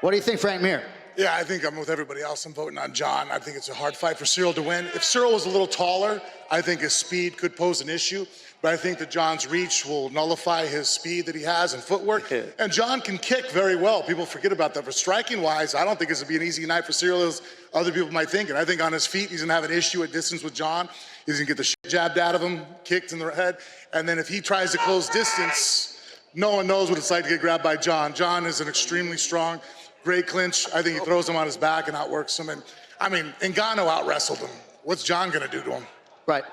What do you think, Frank Mir? Yeah, I think I'm with everybody else. I'm voting on Jon. I think it's a hard fight for Ciryl to win. If Ciryl was a little taller, I think his speed could pose an issue. But I think that Jon's reach will nullify his speed that he has and footwork. And Jon can kick very well. People forget about that. For striking-wise, I don't think it's going to be an easy night for Ciryl as other people might think. And I think on his feet, he's going to have an issue at distance with Jon. He's going to get the shit jabbed out of him, kicked in the head. And then if he tries to close distance, no one knows what it's like to get grabbed by Jon. Jon is an extremely strong, great clinch. I think he throws him on his back and outworks him. And I mean, Ngannou out-wrestled him. What's Jon going to do to him? Right.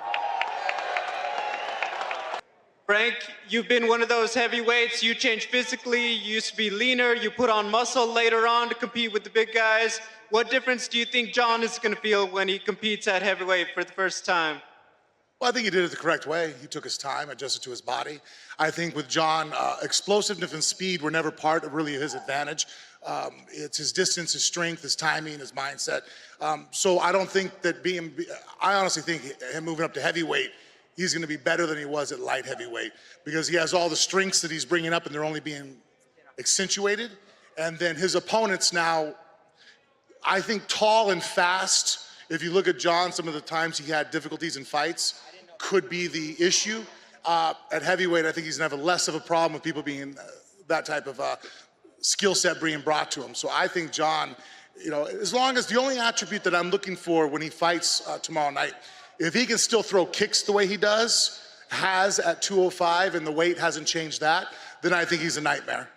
Frank, you've been one of those heavyweights. You changed physically. You used to be leaner. You put on muscle later on to compete with the big guys. What difference do you think Jon is going to feel when he competes at heavyweight for the first time? Well, I think he did it the correct way. He took his time, adjusted to his body. I think with Jon, explosiveness and speed were never part of really his advantage. It's his distance, his strength, his timing, his mindset. So I don't think that I honestly think him moving up to heavyweight, he's going to be better than he was at light heavyweight because he has all the strengths that he's bringing up and they're only being accentuated. And then his opponents now, I think tall and fast, if you look at Jon, some of the times he had difficulties in fights could be the issue. At heavyweight, I think he's going to have less of a problem with people being that type of skill set being brought to him. So I think Jon, you know, as long as the only attribute that I'm looking for when he fights tomorrow night, if he can still throw kicks the way he has at 205 and the weight hasn't changed that, then I think he's a nightmare.